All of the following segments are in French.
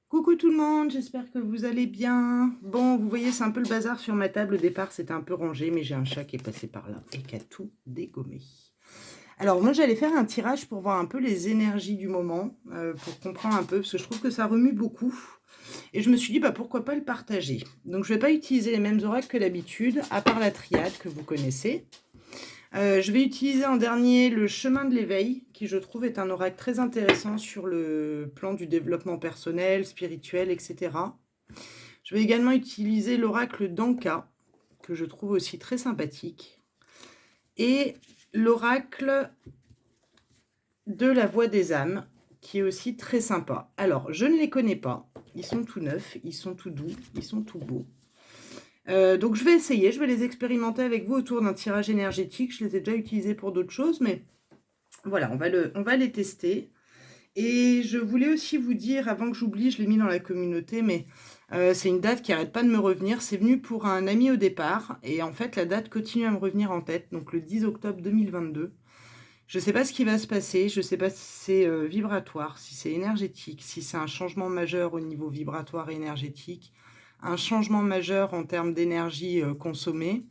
Coucou tout le monde, j'espère que vous allez bien. Bon, vous voyez, c'est un peu le bazar sur ma table. Au départ, c'était un peu rangé, mais j'ai un chat qui est passé par là et qui a tout dégommé. Alors, moi, j'allais faire un tirage pour voir un peu les énergies du moment, pour comprendre un peu, parce que je trouve que ça remue beaucoup. Et je me suis dit, bah, pourquoi pas le partager. Donc, je ne vais pas utiliser les mêmes oracles que d'habitude, à part la triade que vous connaissez. Je vais utiliser en dernier le chemin de l'éveil, qui je trouve est un oracle très intéressant sur le plan du développement personnel, spirituel, etc. Je vais également utiliser l'oracle d'Anka, que je trouve aussi très sympathique, et l'oracle de la voix des âmes, qui est aussi très sympa. Alors, je ne les connais pas, ils sont tout neufs, ils sont tout doux, ils sont tout beaux. Donc je vais essayer, je vais les expérimenter avec vous autour d'un tirage énergétique. Je les ai déjà utilisés pour d'autres choses, mais voilà, on va les tester. Et je voulais aussi vous dire, avant que j'oublie, je l'ai mis dans la communauté, mais c'est une date qui n'arrête pas de me revenir. C'est venu pour un ami au départ, et en fait, la date continue à me revenir en tête, donc le 10 octobre 2022. Je ne sais pas ce qui va se passer, je ne sais pas si c'est vibratoire, si c'est énergétique, si c'est un changement majeur au niveau vibratoire et énergétique, un changement majeur en termes d'énergie consommée,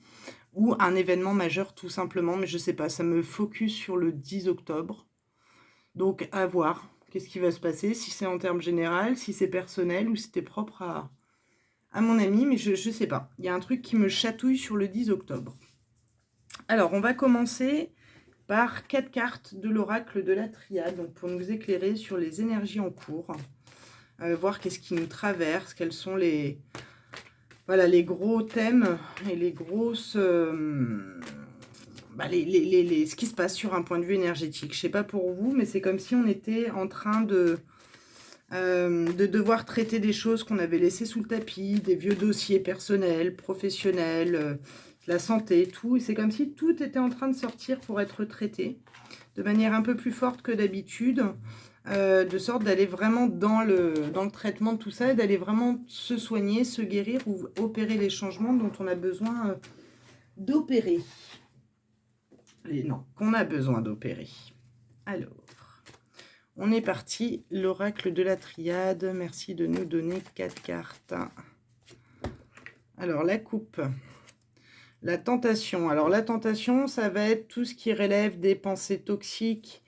ou un événement majeur tout simplement, mais je ne sais pas, ça me focus sur le 10 octobre. Donc, à voir. Qu'est-ce qui va se passer, si c'est en termes général, si c'est personnel ou si c'était propre à mon ami, mais je ne sais pas. Il y a un truc qui me chatouille sur le 10 octobre. Alors, on va commencer par 4 cartes de l'oracle de la triade, donc pour nous éclairer sur les énergies en cours, voir qu'est-ce qui nous traverse, quels sont les, voilà, les gros thèmes et les grosses... ce qui se passe sur un point de vue énergétique. Je ne sais pas pour vous, mais c'est comme si on était en train de devoir traiter des choses qu'on avait laissées sous le tapis, des vieux dossiers personnels, professionnels, la santé, tout. Et c'est comme si tout était en train de sortir pour être traité de manière un peu plus forte que d'habitude, de sorte d'aller vraiment dans le traitement de tout ça et d'aller vraiment se soigner, se guérir ou opérer les changements dont on a besoin d'opérer. Non, qu'on a besoin d'opérer. Alors, on est parti. L'oracle de la triade. Merci de nous donner 4 cartes. Alors, la coupe. La tentation. Alors, la tentation, ça va être tout ce qui relève des pensées toxiques.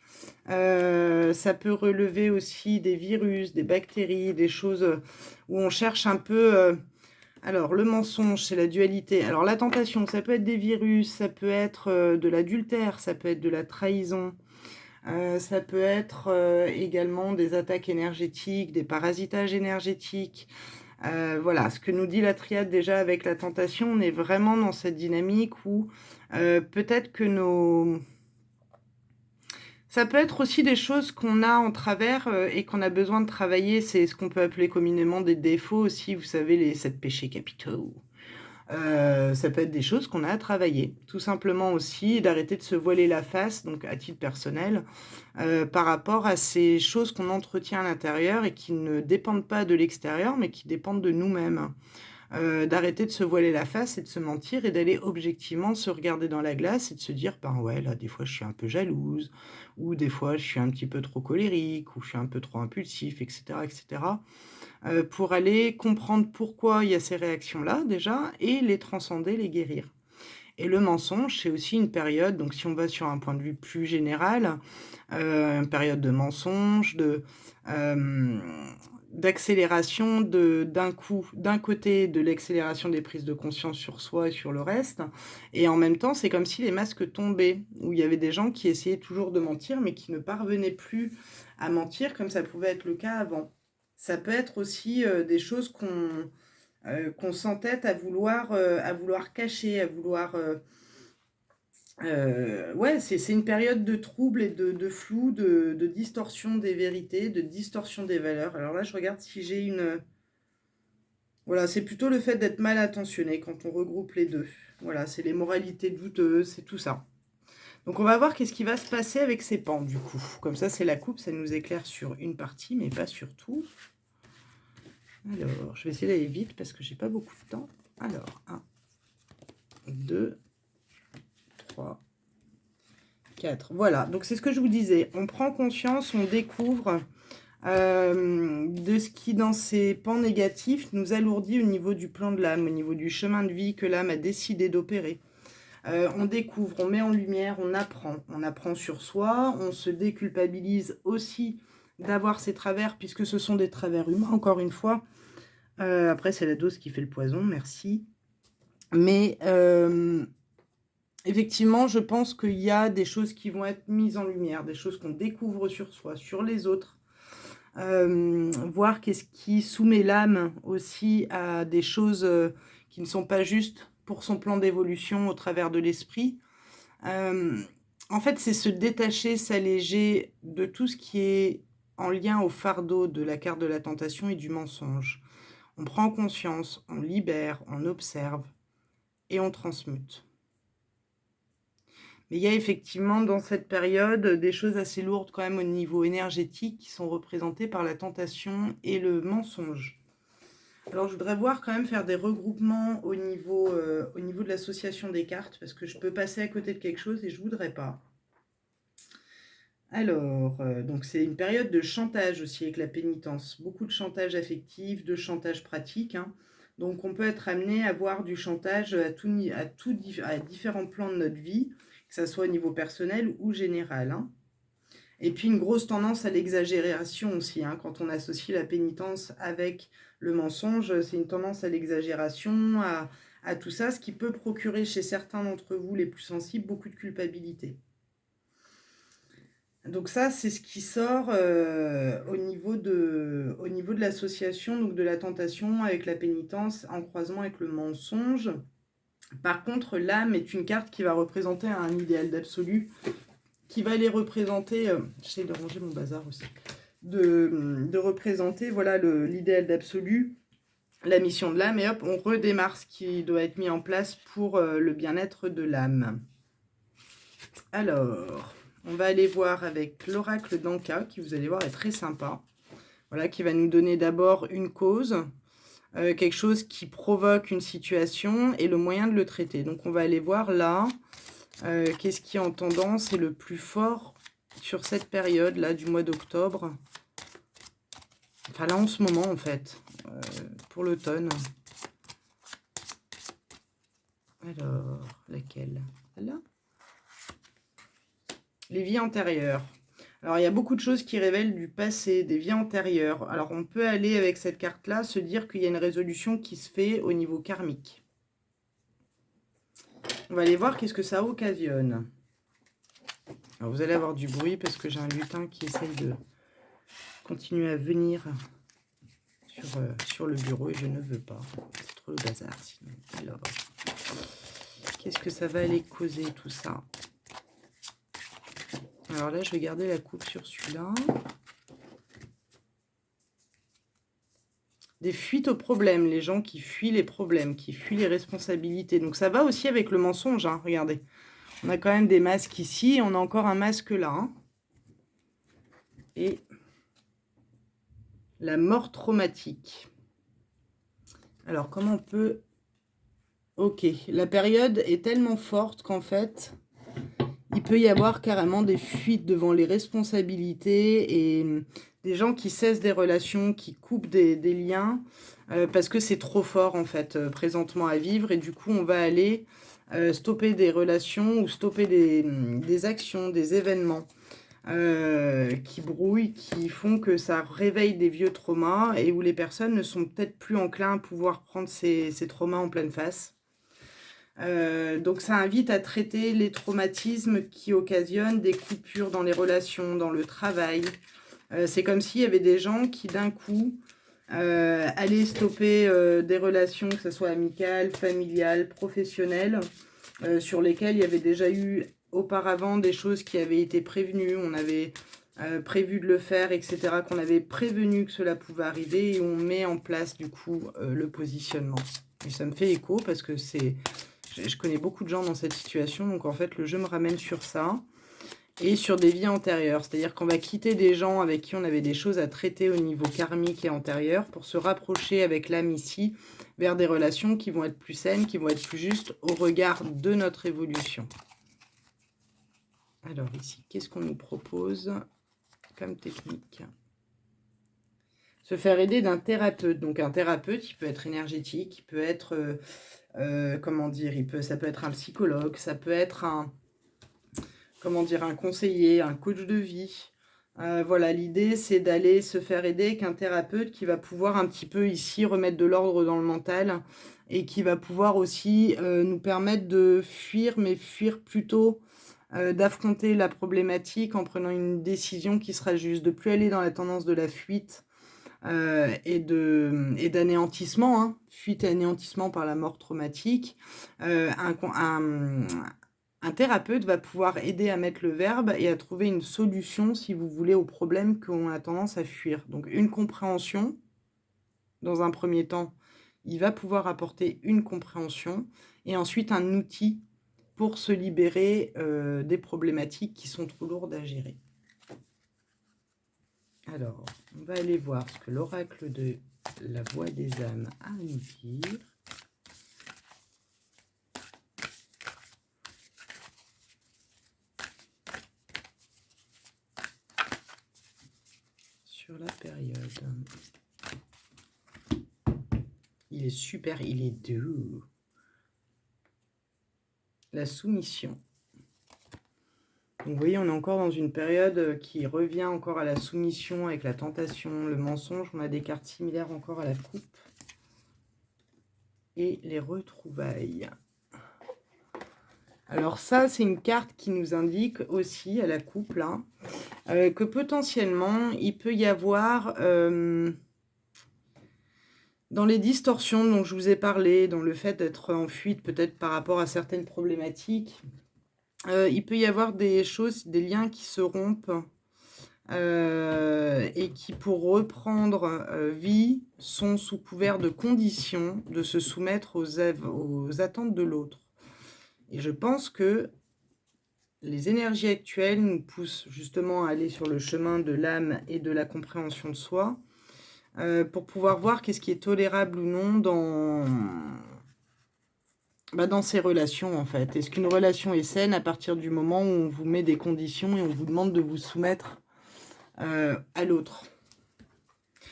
Ça peut relever aussi des virus, des bactéries, des choses où on cherche un peu... alors, le mensonge, c'est la dualité. Alors, la tentation, ça peut être des virus, ça peut être de l'adultère, ça peut être de la trahison. Ça peut être également des attaques énergétiques, des parasitages énergétiques. Voilà, ce que nous dit la triade déjà avec la tentation, on est vraiment dans cette dynamique où peut-être que nos... Ça peut être aussi des choses qu'on a en travers et qu'on a besoin de travailler. C'est ce qu'on peut appeler communément des défauts aussi, vous savez, les 7 péchés capitaux. Ça peut être des choses qu'on a à travailler, tout simplement aussi, d'arrêter de se voiler la face, donc à titre personnel, par rapport à ces choses qu'on entretient à l'intérieur et qui ne dépendent pas de l'extérieur, mais qui dépendent de nous-mêmes. D'arrêter de se voiler la face et de se mentir et d'aller objectivement se regarder dans la glace et de se dire, ben ouais, là, des fois, je suis un peu jalouse, ou des fois, je suis un petit peu trop colérique, ou je suis un peu trop impulsif, etc., etc., pour aller comprendre pourquoi il y a ces réactions-là, déjà, et les transcender, les guérir. Et le mensonge, c'est aussi une période, donc si on va sur un point de vue plus général, une période de mensonge, d'accélération d'un coup, d'un côté de l'accélération des prises de conscience sur soi et sur le reste, et en même temps, c'est comme si les masques tombaient, où il y avait des gens qui essayaient toujours de mentir, mais qui ne parvenaient plus à mentir comme ça pouvait être le cas avant. Ça peut être aussi des choses qu'on s'entête à vouloir cacher, à vouloir... ouais, c'est une période de trouble et de flou, de distorsion des vérités, de distorsion des valeurs. Alors là, je regarde si j'ai une... Voilà, c'est plutôt le fait d'être mal intentionné quand on regroupe les deux. Voilà, c'est les moralités douteuses, c'est tout ça. Donc on va voir qu'est-ce qui va se passer avec ces pans, du coup. Comme ça, c'est la coupe, ça nous éclaire sur une partie, mais pas sur tout. Alors, je vais essayer d'aller vite parce que j'ai pas beaucoup de temps. Alors, 1, 2, 3, 4. Voilà, donc c'est ce que je vous disais. On prend conscience, on découvre de ce qui, dans ses pans négatifs, nous alourdit au niveau du plan de l'âme, au niveau du chemin de vie que l'âme a décidé d'opérer. On découvre, on met en lumière, on apprend sur soi, on se déculpabilise aussi d'avoir ces travers, puisque ce sont des travers humains, encore une fois. Après, c'est la dose qui fait le poison, merci. Mais effectivement, je pense qu'il y a des choses qui vont être mises en lumière, des choses qu'on découvre sur soi, sur les autres. Voir qu'est-ce qui soumet l'âme aussi à des choses qui ne sont pas justes pour son plan d'évolution au travers de l'esprit. En fait, c'est se détacher, s'alléger de tout ce qui est en lien au fardeau de la carte de la tentation et du mensonge. On prend conscience, on libère, on observe et on transmute. Mais il y a effectivement dans cette période des choses assez lourdes quand même au niveau énergétique qui sont représentées par la tentation et le mensonge. Alors je voudrais voir quand même faire des regroupements au niveau de l'association des cartes parce que je peux passer à côté de quelque chose et je ne voudrais pas. Alors, donc c'est une période de chantage aussi avec la pénitence. Beaucoup de chantage affectif, de chantage pratique. Hein. Donc on peut être amené à voir du chantage à différents plans de notre vie, que ce soit au niveau personnel ou général. Hein. Et puis une grosse tendance à l'exagération aussi. Hein. Quand on associe la pénitence avec le mensonge, c'est une tendance à l'exagération, à tout ça, ce qui peut procurer chez certains d'entre vous, les plus sensibles, beaucoup de culpabilité. Donc ça, c'est ce qui sort au niveau de l'association, donc de la tentation avec la pénitence en croisement avec le mensonge. Par contre, l'âme est une carte qui va représenter un idéal d'absolu, qui va les représenter, j'essaie de ranger mon bazar aussi, de représenter voilà, l'idéal d'absolu, la mission de l'âme, et hop, on redémarre ce qui doit être mis en place pour le bien-être de l'âme. Alors, on va aller voir avec l'oracle d'Anka, qui vous allez voir est très sympa. Voilà, qui va nous donner d'abord une cause, quelque chose qui provoque une situation et le moyen de le traiter. Donc on va aller voir là, qu'est-ce qui en tendance est le plus fort sur cette période-là du mois d'octobre. Enfin là en ce moment en fait, pour l'automne. Alors, laquelle? Celle-là? Les vies antérieures. Alors, il y a beaucoup de choses qui révèlent du passé, des vies antérieures. Alors, on peut aller avec cette carte-là, se dire qu'il y a une résolution qui se fait au niveau karmique. On va aller voir qu'est-ce que ça occasionne. Alors, vous allez avoir du bruit parce que j'ai un lutin qui essaye de continuer à venir sur le bureau et je ne veux pas. C'est trop le bazar sinon. Alors, qu'est-ce que ça va aller causer tout ça? Alors là, je vais garder la coupe sur celui-là. Des fuites aux problèmes, les gens qui fuient les problèmes, qui fuient les responsabilités. Donc ça va aussi avec le mensonge, hein, regardez. On a quand même des masques ici, on a encore un masque là. Hein. Et la mort traumatique. Alors comment on peut... Ok, la période est tellement forte qu'en fait... Il peut y avoir carrément des fuites devant les responsabilités et des gens qui cessent des relations, qui coupent des liens parce que c'est trop fort en fait présentement à vivre et du coup on va aller stopper des relations ou stopper des actions, des événements qui brouillent, qui font que ça réveille des vieux traumas et où les personnes ne sont peut-être plus enclins à pouvoir prendre ces traumas en pleine face. Donc ça invite à traiter les traumatismes qui occasionnent des coupures dans les relations, dans le travail. C'est comme s'il y avait des gens qui d'un coup allaient stopper des relations, que ce soit amicales, familiales, professionnelles, sur lesquelles il y avait déjà eu auparavant des choses qui avaient été prévenues, on avait prévu de le faire, etc., qu'on avait prévenu que cela pouvait arriver et on met en place du coup le positionnement. Et ça me fait écho parce que je connais beaucoup de gens dans cette situation, donc en fait le jeu me ramène sur ça et sur des vies antérieures. C'est-à-dire qu'on va quitter des gens avec qui on avait des choses à traiter au niveau karmique et antérieur pour se rapprocher avec l'âme ici vers des relations qui vont être plus saines, qui vont être plus justes au regard de notre évolution. Alors ici, qu'est-ce qu'on nous propose comme technique? se faire aider d'un thérapeute. Donc un thérapeute, il peut être énergétique, il peut être, comment dire, ça peut être un psychologue, ça peut être comment dire, un conseiller, un coach de vie. Voilà, l'idée, c'est d'aller se faire aider avec un thérapeute qui va pouvoir un petit peu ici remettre de l'ordre dans le mental et qui va pouvoir aussi nous permettre de fuir, mais fuir plutôt, d'affronter la problématique en prenant une décision qui sera juste, de plus aller dans la tendance de la fuite et d'anéantissement, hein, fuite et anéantissement par la mort traumatique. Un thérapeute va pouvoir aider à mettre le verbe et à trouver une solution, si vous voulez, aux problèmes qu'on a tendance à fuir. Donc une compréhension, dans un premier temps, il va pouvoir apporter une compréhension et ensuite un outil pour se libérer des problématiques qui sont trop lourdes à gérer. Alors, on va aller voir ce que l'oracle de la voix des âmes a à nous dire. Sur la période. Il est super, il est doux. La soumission. Donc, vous voyez, on est encore dans une période qui revient encore à la soumission avec la tentation, le mensonge. On a des cartes similaires encore à la coupe. Et les retrouvailles. Alors ça, c'est une carte qui nous indique aussi à la coupe, là, que potentiellement, il peut y avoir, dans les distorsions dont je vous ai parlé, dans le fait d'être en fuite peut-être par rapport à certaines problématiques, il peut y avoir des choses, des liens qui se rompent et qui, pour reprendre vie, sont sous couvert de conditions de se soumettre aux attentes de l'autre. Et je pense que les énergies actuelles nous poussent justement à aller sur le chemin de l'âme et de la compréhension de soi, pour pouvoir voir qu'est-ce qui est tolérable ou non dans ces relations, en fait. Est-ce qu'une relation est saine à partir du moment où on vous met des conditions et on vous demande de vous soumettre à l'autre?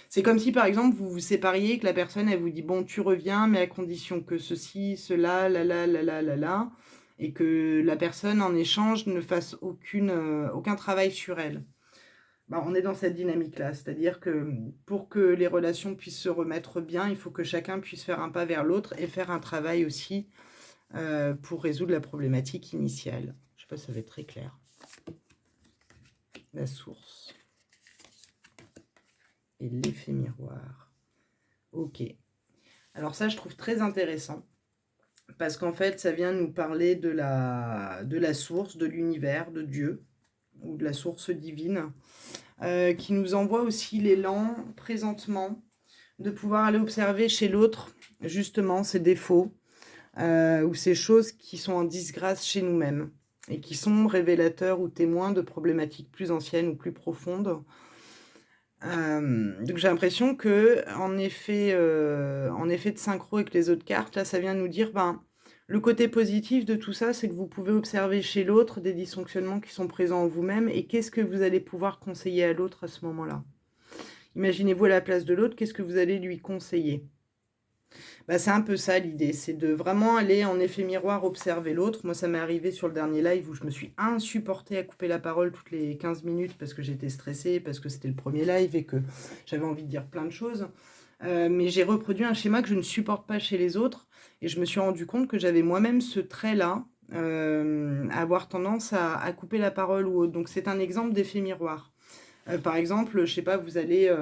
C'est comme si, par exemple, vous vous sépariez et que la personne, elle vous dit « Bon, tu reviens, mais à condition que ceci, cela, là, et que la personne, en échange, ne fasse aucun travail sur elle. » Bah, on est dans cette dynamique-là, c'est-à-dire que pour que les relations puissent se remettre bien, il faut que chacun puisse faire un pas vers l'autre et faire un travail aussi pour résoudre la problématique initiale. Je ne sais pas si ça va être très clair. La source. Et l'effet miroir. Ok. Alors ça, je trouve très intéressant. Parce qu'en fait, ça vient nous parler de la source, de l'univers, de Dieu, ou de la source divine, qui nous envoie aussi l'élan, présentement, de pouvoir aller observer chez l'autre, justement, ses défauts, ou ces choses qui sont en disgrâce chez nous-mêmes, et qui sont révélateurs ou témoins de problématiques plus anciennes ou plus profondes. Donc j'ai l'impression que en effet de synchro avec les autres cartes, là ça vient nous dire, le côté positif de tout ça, c'est que vous pouvez observer chez l'autre des dysfonctionnements qui sont présents en vous-même, et qu'est-ce que vous allez pouvoir conseiller à l'autre à ce moment-là. Imaginez-vous à la place de l'autre, qu'est-ce que vous allez lui conseiller? C'est un peu ça l'idée, c'est de vraiment aller en effet miroir observer l'autre. Moi, ça m'est arrivé sur le dernier live où je me suis insupportée à couper la parole toutes les 15 minutes parce que j'étais stressée, parce que c'était le premier live et que j'avais envie de dire plein de choses. Mais j'ai reproduit un schéma que je ne supporte pas chez les autres et je me suis rendu compte que j'avais moi-même ce trait-là, à avoir tendance à couper la parole ou autre. Donc c'est un exemple d'effet miroir. Par exemple, je sais pas, vous allez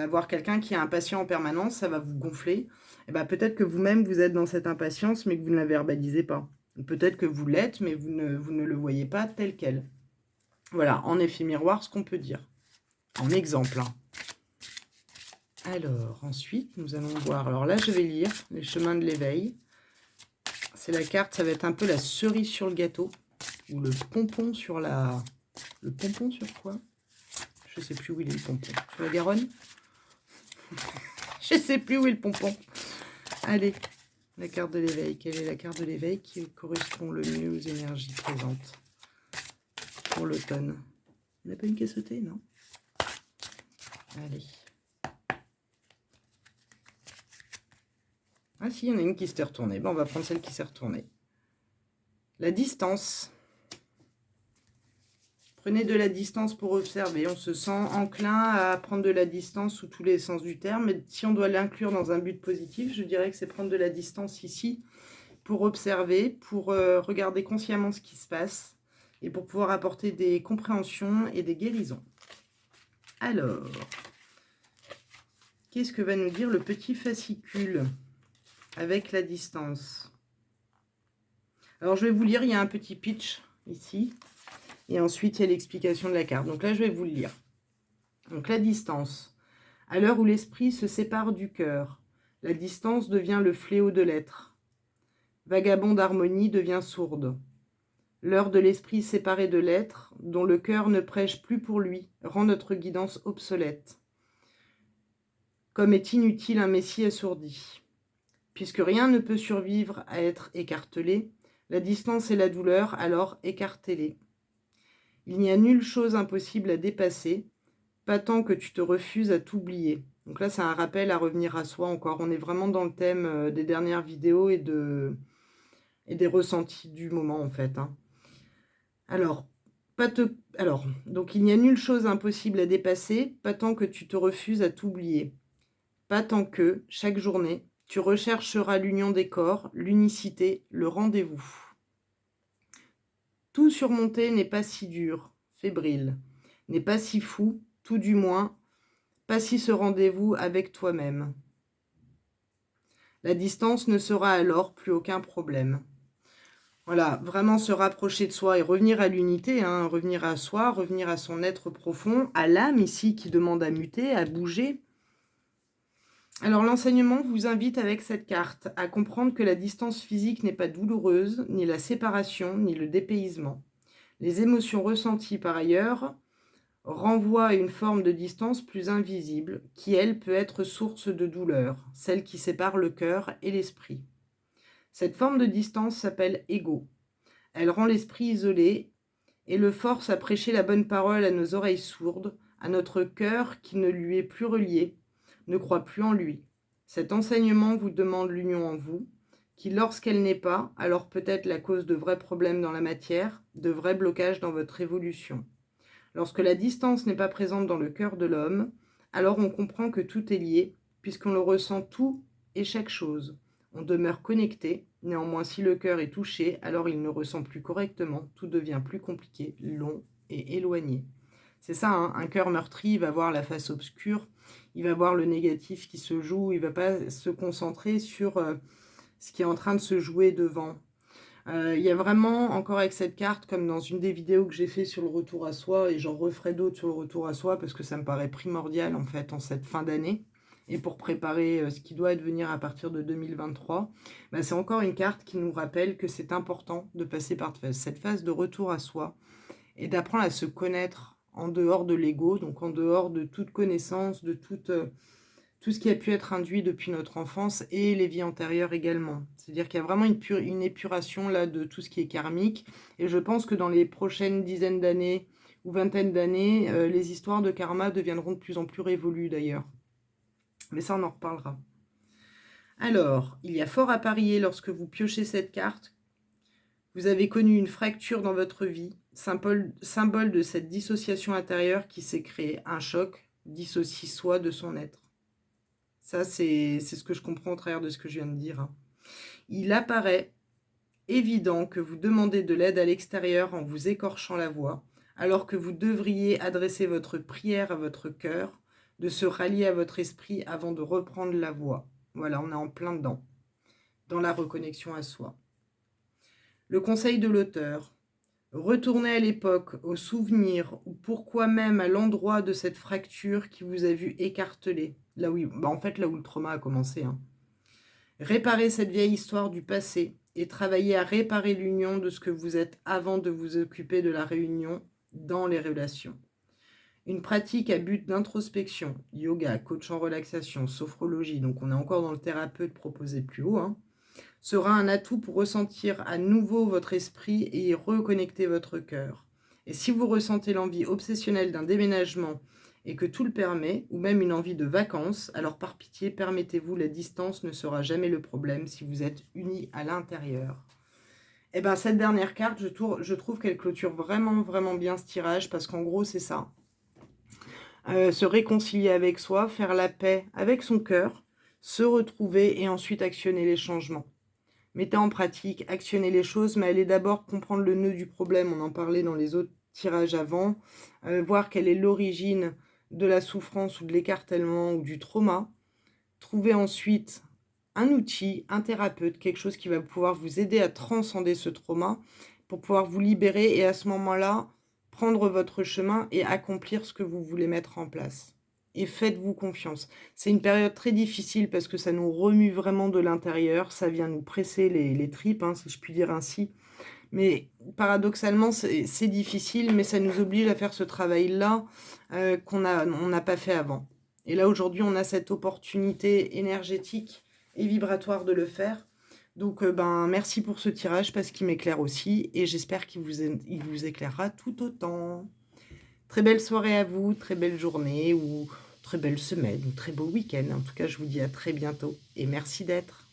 voir quelqu'un qui est impatient en permanence, ça va vous gonfler. Et peut-être que vous-même, vous êtes dans cette impatience, mais que vous ne la verbalisez pas. Peut-être que vous l'êtes, mais vous ne le voyez pas tel quel. Voilà, en effet miroir, ce qu'on peut dire. En exemple. Alors, ensuite, nous allons voir. Alors là, je vais lire les chemins de l'éveil. C'est la carte, ça va être un peu la cerise sur le gâteau. Ou le pompon sur la... Le pompon sur quoi? Je sais plus où il est le pompon. Sur la Garonne? Je sais plus où est le pompon. Allez, la carte de l'éveil. Quelle est la carte de l'éveil qui correspond le mieux aux énergies présentes pour l'automne? Il n'y en a pas une qui a sauté, non? Allez. Ah si, il y en a une qui s'est retournée. Bon, on va prendre celle qui s'est retournée. La distance. Prenez de la distance pour observer. On se sent enclin à prendre de la distance sous tous les sens du terme. Mais si on doit l'inclure dans un but positif, je dirais que c'est prendre de la distance ici pour observer, pour regarder consciemment ce qui se passe et pour pouvoir apporter des compréhensions et des guérisons. Alors, qu'est-ce que va nous dire le petit fascicule avec la distance? Alors, je vais vous lire, il y a un petit pitch ici. Et ensuite, il y a l'explication de la carte. Donc là, je vais vous le lire. Donc la distance. À l'heure où l'esprit se sépare du cœur, la distance devient le fléau de l'être. Vagabond d'harmonie devient sourde. L'heure de l'esprit séparé de l'être, dont le cœur ne prêche plus pour lui, rend notre guidance obsolète. Comme est inutile un messie assourdi. Puisque rien ne peut survivre à être écartelé, la distance et la douleur, alors écartez-les. Il n'y a nulle chose impossible à dépasser, pas tant que tu te refuses à t'oublier. Donc là, c'est un rappel à revenir à soi encore. On est vraiment dans le thème des dernières vidéos et des ressentis du moment, en fait. Alors, donc il n'y a nulle chose impossible à dépasser, pas tant que tu te refuses à t'oublier. Pas tant que, chaque journée, tu rechercheras l'union des corps, l'unicité, le rendez-vous. Tout surmonter n'est pas si dur, fébrile, n'est pas si fou, tout du moins, pas si ce rendez-vous avec toi-même. La distance ne sera alors plus aucun problème. Voilà, vraiment se rapprocher de soi et revenir à l'unité, revenir à soi, revenir à son être profond, à l'âme ici qui demande à muter, à bouger. Alors l'enseignement vous invite avec cette carte à comprendre que la distance physique n'est pas douloureuse, ni la séparation, ni le dépaysement. Les émotions ressenties par ailleurs renvoient à une forme de distance plus invisible, qui elle peut être source de douleur, celle qui sépare le cœur et l'esprit. Cette forme de distance s'appelle ego. Elle rend l'esprit isolé et le force à prêcher la bonne parole à nos oreilles sourdes, à notre cœur qui ne lui est plus relié, ne croit plus en lui. Cet enseignement vous demande l'union en vous, qui lorsqu'elle n'est pas, alors peut être la cause de vrais problèmes dans la matière, de vrais blocages dans votre évolution. Lorsque la distance n'est pas présente dans le cœur de l'homme, alors on comprend que tout est lié, puisqu'on le ressent tout et chaque chose. On demeure connecté, néanmoins si le cœur est touché, alors il ne ressent plus correctement, tout devient plus compliqué, long et éloigné. C'est ça, un cœur meurtri, il va voir la face obscure, il va voir le négatif qui se joue, il ne va pas se concentrer sur ce qui est en train de se jouer devant. Il y a vraiment, encore avec cette carte, comme dans une des vidéos que j'ai fait sur le retour à soi, et j'en referai d'autres sur le retour à soi, parce que ça me paraît primordial, en fait, en cette fin d'année, et pour préparer ce qui doit advenir à partir de 2023, c'est encore une carte qui nous rappelle que c'est important de passer par cette phase de retour à soi, et d'apprendre à se connaître en dehors de l'ego, donc en dehors de toute connaissance, de tout ce qui a pu être induit depuis notre enfance et les vies antérieures également. C'est-à-dire qu'il y a vraiment une épuration là de tout ce qui est karmique. Et je pense que dans les prochaines dizaines d'années ou vingtaines d'années, les histoires de karma deviendront de plus en plus révolues d'ailleurs. Mais ça, on en reparlera. Alors, il y a fort à parier lorsque vous piochez cette carte. Vous avez connu une fracture dans votre vie, symbole de cette dissociation intérieure qui s'est créée. Un choc dissocie soi de son être. Ça, c'est ce que je comprends au travers de ce que je viens de dire. Il apparaît évident que vous demandez de l'aide à l'extérieur en vous écorchant la voix, alors que vous devriez adresser votre prière à votre cœur, de se rallier à votre esprit avant de reprendre la voix. Voilà, on est en plein dedans, dans la reconnexion à soi. Le conseil de l'auteur. Retournez à l'époque, au souvenir, ou pourquoi même à l'endroit de cette fracture qui vous a vu écartelé. Là où, en fait, là où le trauma a commencé. Réparez cette vieille histoire du passé et travaillez à réparer l'union de ce que vous êtes avant de vous occuper de la réunion dans les relations. Une pratique à but d'introspection, yoga, coach en relaxation, sophrologie, donc on est encore dans le thérapeute proposé plus haut, sera un atout pour ressentir à nouveau votre esprit et reconnecter votre cœur. Et si vous ressentez l'envie obsessionnelle d'un déménagement et que tout le permet, ou même une envie de vacances, alors par pitié, permettez-vous, la distance ne sera jamais le problème si vous êtes unis à l'intérieur. Et bien, cette dernière carte, je trouve qu'elle clôture vraiment, vraiment bien ce tirage, parce qu'en gros, c'est ça. Se réconcilier avec soi, faire la paix avec son cœur, se retrouver et ensuite actionner les changements. Mettez en pratique, actionnez les choses, mais allez d'abord comprendre le nœud du problème, on en parlait dans les autres tirages avant, voir quelle est l'origine de la souffrance ou de l'écartèlement ou du trauma. Trouvez ensuite un outil, un thérapeute, quelque chose qui va pouvoir vous aider à transcender ce trauma pour pouvoir vous libérer et à ce moment-là, prendre votre chemin et accomplir ce que vous voulez mettre en place. Et faites-vous confiance. C'est une période très difficile parce que ça nous remue vraiment de l'intérieur, ça vient nous presser les tripes, hein, si je puis dire ainsi. Mais paradoxalement, c'est difficile, mais ça nous oblige à faire ce travail-là on n'a pas fait avant. Et là, aujourd'hui, on a cette opportunité énergétique et vibratoire de le faire. Donc, merci pour ce tirage parce qu'il m'éclaire aussi et j'espère qu'il vous éclairera tout autant. Très belle soirée à vous, très belle journée ou très belle semaine ou très beau week-end. En tout cas, je vous dis à très bientôt et merci d'être.